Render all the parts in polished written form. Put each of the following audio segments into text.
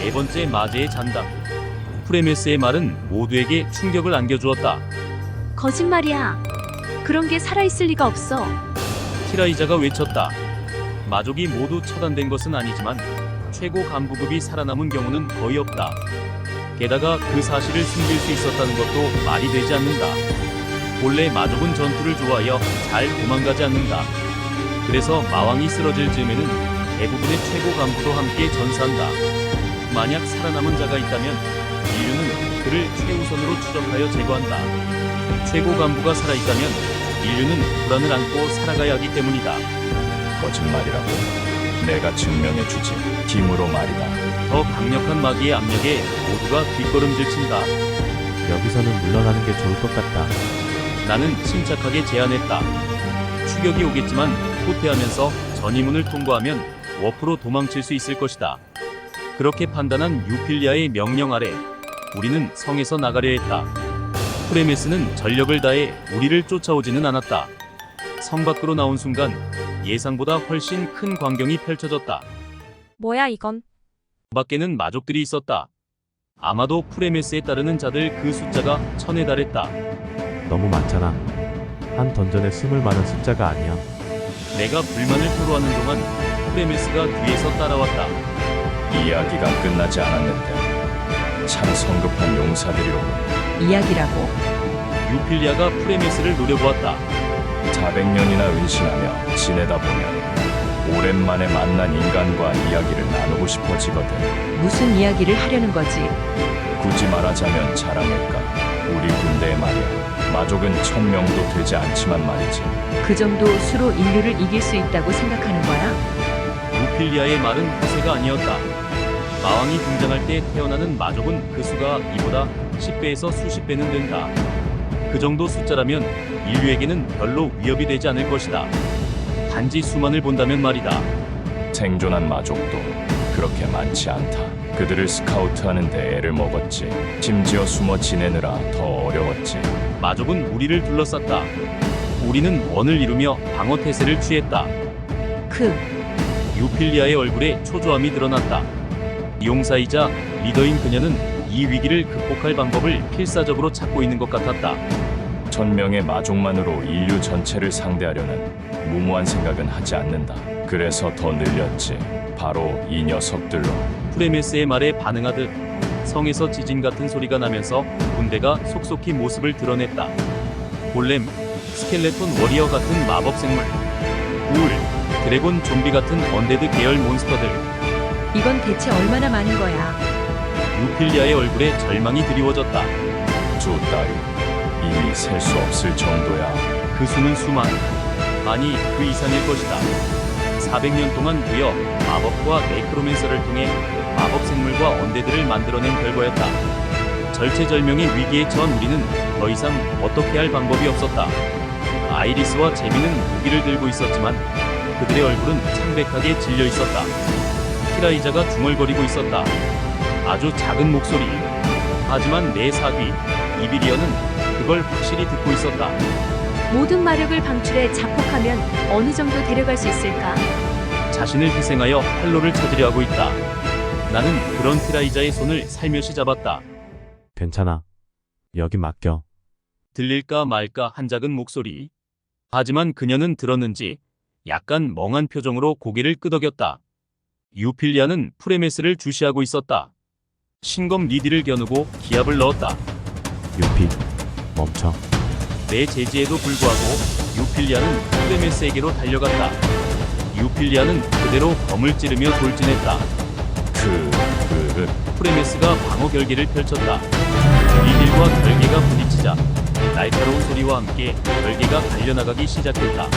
네 번째 마제의 잔담. 프레메스의 말은 모두에게 충격을 안겨주었다. 거짓말이야. 그런 게 살아있을 리가 없어. 티라이자가 외쳤다. 마족이 모두 처단된 것은 아니지만 최고 간부급이 살아남은 경우는 거의 없다. 게다가 그 사실을 숨길 수 있었다는 것도 말이 되지 않는다. 본래 마족은 전투를 좋아하여 잘 도망가지 않는다. 그래서 마왕이 쓰러질 즈음에는 대부분의 최고 간부도 함께 전사한다. 만약 살아남은 자가 있다면 인류는 그를 최우선으로 추적하여 제거한다. 최고 간부가 살아있다면 인류는 불안을 안고 살아가야 하기 때문이다. 거짓말이라고 내가 증명해주지. 힘으로 말이다. 더 강력한 마귀의 압력에 모두가 뒷걸음질 친다. 여기서는 물러나는 게 좋을 것 같다. 나는 침착하게 제안했다. 추격이 오겠지만 후퇴하면서 전이문을 통과하면 워프로 도망칠 수 있을 것이다. 그렇게 판단한 유필리아의 명령 아래 우리는 성에서 나가려 했다. 프레메스는 전력을 다해 우리를 쫓아오지는 않았다. 성 밖으로 나온 순간 예상보다 훨씬 큰 광경이 펼쳐졌다. 뭐야 이건? 밖에는 마족들이 있었다. 아마도 프레메스에 따르는 자들 그 숫자가 1000에 달했다. 너무 많잖아. 한 던전에 숨을 만한 숫자가 아니야. 내가 불만을 토로하는 동안 프레메스가 뒤에서 따라왔다. 이야기가 끝나지 않았는데 참 성급한 용사들이로군. 이야기라고. 유필리아가 프레메스를 노려보았다. 400년이나 은신하며 지내다 보면 오랜만에 만난 인간과 이야기를 나누고 싶어지거든. 무슨 이야기를 하려는 거지? 굳이 말하자면 자랑일까. 우리 군대에 말이야. 마족은 1000명도 되지 않지만 말이지. 그 정도 수로 인류를 이길 수 있다고 생각하는 거야? 유필리아의 말은 허세가 아니었다. 마왕이 등장할 때 태어나는 마족은 그 수가 이보다 10배에서 수십 배는 된다. 그 정도 숫자라면 인류에게는 별로 위협이 되지 않을 것이다. 단지 수만을 본다면 말이다. 생존한 마족도 그렇게 많지 않다. 그들을 스카우트하는데 애를 먹었지. 심지어 숨어 지내느라 더 어려웠지. 마족은 우리를 둘러쌌다. 우리는 원을 이루며 방어 태세를 취했다. 유필리아의 얼굴에 초조함이 드러났다. 용사이자 리더인 그녀는 이 위기를 극복할 방법을 필사적으로 찾고 있는 것 같았다. 1000명의 마족만으로 인류 전체를 상대하려는 무모한 생각은 하지 않는다. 그래서 더 늘렸지. 바로 이 녀석들로. 프레메스의 말에 반응하듯 성에서 지진 같은 소리가 나면서 군대가 속속히 모습을 드러냈다. 골렘, 스켈레톤 워리어 같은 마법 생물, 우울, 드래곤 좀비 같은 언데드 계열 몬스터들. 이건 대체 얼마나 많은 거야? 유필리아의 얼굴에 절망이 드리워졌다. 주 따위 이미 셀 수 없을 정도야. 그 수는 수만, 아니 그 이상일 것이다. 400년 동안 부여 마법과 네크로맨서를 통해 마법 생물과 언데드를 만들어낸 결과였다. 절체절명의 위기에 처한 우리는 더 이상 어떻게 할 방법이 없었다. 아이리스와 제비는 무기를 들고 있었지만 그들의 얼굴은 창백하게 질려 있었다. 티라이자가 중얼거리고 있었다. 아주 작은 목소리. 하지만 내 사귀 이비리언은 그걸 확실히 듣고 있었다. 모든 마력을 방출해 자폭하면 어느 정도 데려갈 수 있을까? 자신을 희생하여 활로를 찾으려 하고 있다. 나는 그런 티라이자의 손을 살며시 잡았다. 괜찮아. 여기 맡겨. 들릴까 말까 한 작은 목소리. 하지만 그녀는 들었는지 약간 멍한 표정으로 고개를 끄덕였다. 유필리아는 프레메스를 주시하고 있었다. 신검 리디를 겨누고 기압을 넣었다. 유피, 멈춰. 내 제지에도 불구하고 유필리아는 프레메스에게로 달려갔다. 유필리아는 그대로 검을 찌르며 돌진했다. 프레메스가 방어 결계를 펼쳤다. 리딜과 결계가 부딪히자 날카로운 소리와 함께 결계가 달려나가기 시작했다.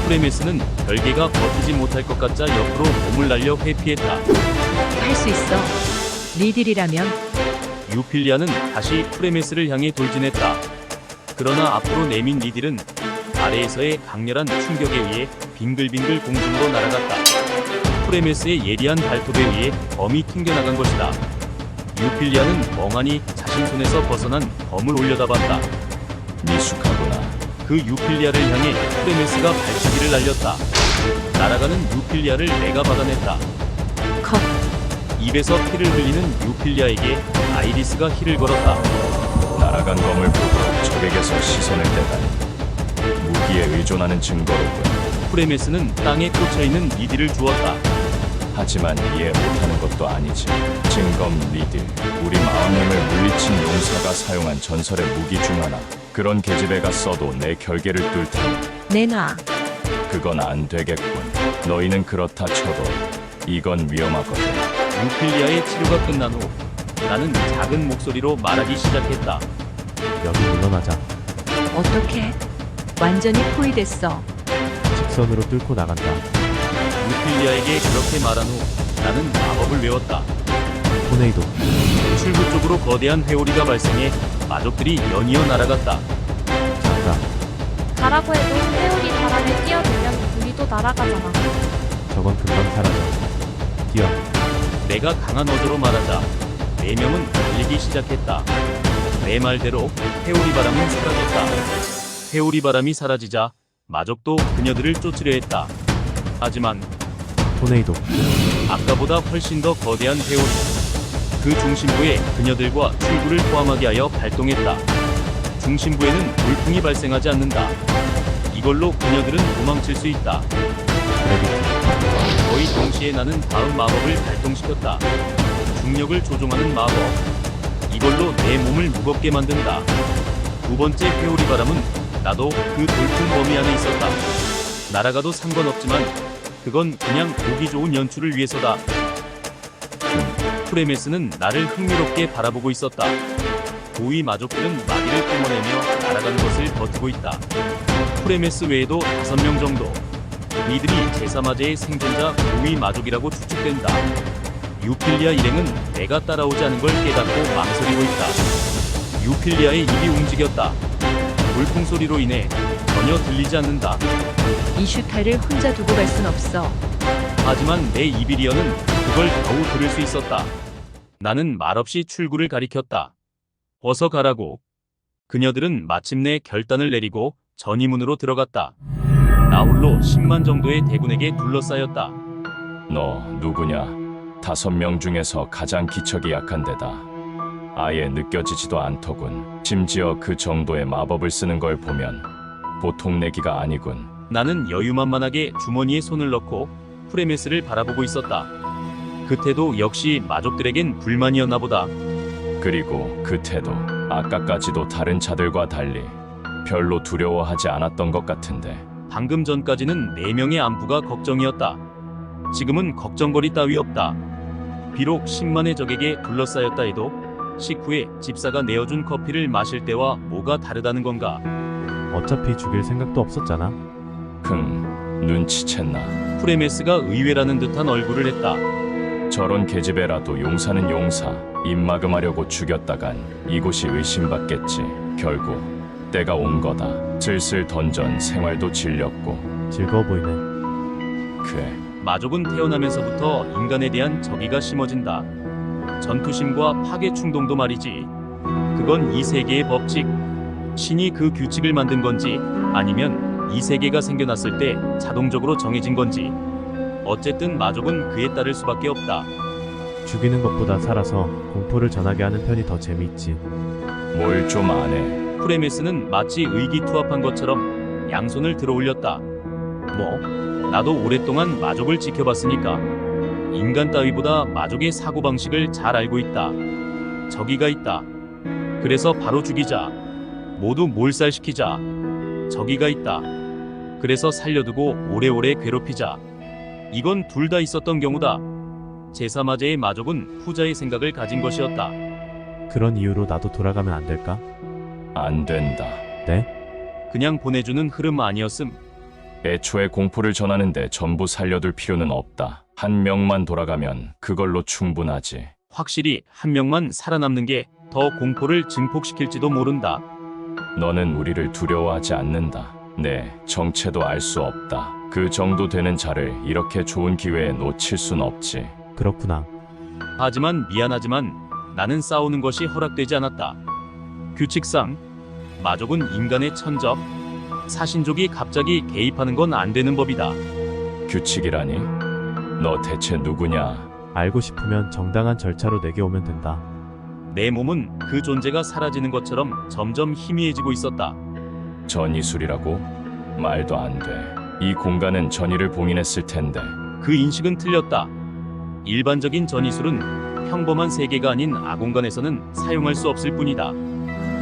프레메스는 결계가 버티지 못할 것 같자 옆으로 몸을 날려 회피했다. 할 수 있어. 리딜이라면. 유필리아는 다시 프레메스를 향해 돌진했다. 그러나 앞으로 내민 리딜은 아래에서의 강렬한 충격에 의해 빙글빙글 공중으로 날아갔다. 프레메스의 예리한 발톱에 의해 검이 튕겨나간 것이다. 유필리아는 멍하니 자신 손에서 벗어난 검을 올려다봤다. 미숙하구나. 그 유필리아를 향해 프레메스가 발치기를 날렸다. 날아가는 유필리아를 내가 받아냈다. 컷. 입에서 피를 흘리는 유필리아에게 아이리스가 힐을 걸었다. 날아간 검을 보고 적에게서 시선을 떼다니. 무기에 의존하는 증거로군. 프레메스는 땅에 꽂혀있는 리디를 주었다. 하지만 이해 못하는 것도 아니지. 증검 리딜, 우리 마왕님을 물리친 용사가 사용한 전설의 무기 중 하나. 그런 계집애가 써도 내 결계를 뚫 테니 내놔. 그건 안 되겠군. 너희는 그렇다 쳐도 이건 위험하거든. 유필리아의 치료가 끝난 후 나는 작은 목소리로 말하기 시작했다. 여기 물러나자. 어떻게? 완전히 포위됐어. 직선으로 뚫고 나간다. 유필리아에게 그렇게 말한 후 나는 마법을 외웠다. 토네이도. 출구 쪽으로 거대한 회오리가 발생해 마족들이 연이어 날아갔다. 장가. 가라고 해도 회오리 바람에 뛰어들면 우리도 날아가잖아. 저건 금방 사라져. 뛰어. 내가 강한 어조로 말하자 4명은 달리기 시작했다. 내 말대로 회오리 바람은 사라졌다. 회오리 바람이 사라지자 마족도 그녀들을 쫓으려 했다. 하지만 토네이도. 아까보다 훨씬 더 거대한 회오리, 그 중심부에 그녀들과 출구를 포함하게 하여 발동했다. 중심부에는 돌풍이 발생하지 않는다. 이걸로 그녀들은 도망칠 수 있다. 그래비티. 거의 동시에 나는 다음 마법을 발동시켰다. 중력을 조종하는 마법. 이걸로 내 몸을 무겁게 만든다. 두 번째 회오리 바람은 나도 그 돌풍 범위 안에 있었다. 날아가도 상관없지만 그건 그냥 보기 좋은 연출을 위해서다. 프레메스는 나를 흥미롭게 바라보고 있었다. 고위 마족들은 마디를 뿜어내며 날아가는 것을 버티고 있다. 프레메스 외에도 5명 정도. 이들이 제3화제의 생존자 고위 마족이라고 추측된다. 유필리아 일행은 내가 따라오지 않은 걸 깨닫고 망설이고 있다. 유필리아의 입이 움직였다. 돌풍 소리로 인해 전혀 들리지 않는다. 이슈타를 혼자 두고 갈 순 없어. 하지만 내 이비리언은 그걸 겨우 들을 수 있었다. 나는 말없이 출구를 가리켰다. 어서 가라고. 그녀들은 마침내 결단을 내리고 전이문으로 들어갔다. 나 홀로 10만 정도의 대군에게 둘러싸였다. 너 누구냐? 5명 중에서 가장 기척이 약한 데다. 아예 느껴지지도 않더군. 심지어 그 정도의 마법을 쓰는 걸 보면 보통 내기가 아니군. 나는 여유만만하게 주머니에 손을 넣고 프레메스를 바라보고 있었다. 그 태도 역시 마족들에겐 불만이었나 보다. 그리고 그 태도, 아까까지도 다른 자들과 달리 별로 두려워하지 않았던 것 같은데. 방금 전까지는 4명의 안부가 걱정이었다. 지금은 걱정거리 따위 없다. 비록 10만의 적에게 둘러싸였다 해도 식후에 집사가 내어준 커피를 마실 때와 뭐가 다르다는 건가. 어차피 죽일 생각도 없었잖아. 눈치챘나? 프레메스가 의외라는 듯한 얼굴을 했다. 저런 계집애라도 용사는 용사. 입막음하려고 죽였다간 이곳이 의심받겠지. 결국 때가 온 거다. 슬슬 던전 생활도 질렸고. 즐거워 보이네. 그래, 마족은 태어나면서부터 인간에 대한 적의가 심어진다. 전투심과 파괴 충동도 말이지. 그건 이 세계의 법칙. 신이 그 규칙을 만든 건지 아니면 이 세계가 생겨났을 때 자동적으로 정해진 건지. 어쨌든 마족은 그에 따를 수밖에 없다. 죽이는 것보다 살아서 공포를 전하게 하는 편이 더 재미있지. 뭘 좀 안 해. 프레메스는 마치 의기투합한 것처럼 양손을 들어 올렸다. 뭐, 나도 오랫동안 마족을 지켜봤으니까 인간 따위보다 마족의 사고방식을 잘 알고 있다. 적의가 있다. 그래서 바로 죽이자. 모두 몰살시키자. 적의가 있다. 그래서 살려두고 오래오래 괴롭히자. 이건 둘 다 있었던 경우다. 제3화제의 마족은 후자의 생각을 가진 것이었다. 그런 이유로 나도 돌아가면 안 될까? 안 된다. 네? 그냥 보내주는 흐름 아니었음. 애초에 공포를 전하는데 전부 살려둘 필요는 없다. 한 명만 돌아가면 그걸로 충분하지. 확실히 한 명만 살아남는 게 더 공포를 증폭시킬지도 모른다. 너는 우리를 두려워하지 않는다. 네, 정체도 알 수 없다. 그 정도 되는 자를 이렇게 좋은 기회에 놓칠 순 없지. 그렇구나. 하지만 미안하지만 나는 싸우는 것이 허락되지 않았다. 규칙상 마족은 인간의 천적, 사신족이 갑자기 개입하는 건 안 되는 법이다. 규칙이라니? 너 대체 누구냐? 알고 싶으면 정당한 절차로 내게 오면 된다. 내 몸은 그 존재가 사라지는 것처럼 점점 희미해지고 있었다. 전이술이라고? 말도 안 돼. 이 공간은 전이를 봉인했을 텐데. 그 인식은 틀렸다. 일반적인 전이술은 평범한 세계가 아닌 아공간에서는 사용할 수 없을 뿐이다.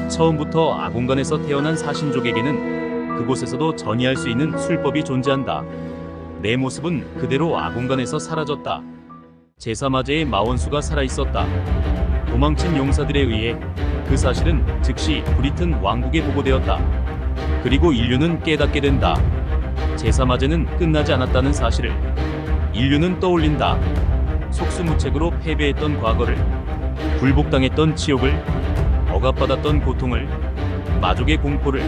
처음부터 아공간에서 태어난 사신족에게는 그곳에서도 전이할 수 있는 술법이 존재한다. 내 모습은 그대로 아공간에서 사라졌다. 제사마제의 마원수가 살아있었다. 도망친 용사들에 의해 그 사실은 즉시 불이 튼 왕국에 보고되었다. 그리고 인류는 깨닫게 된다. 제사마제는 끝나지 않았다는 사실을. 인류는 떠올린다. 속수무책으로 패배했던 과거를, 굴복당했던 치욕을, 억압받았던 고통을, 마족의 공포를,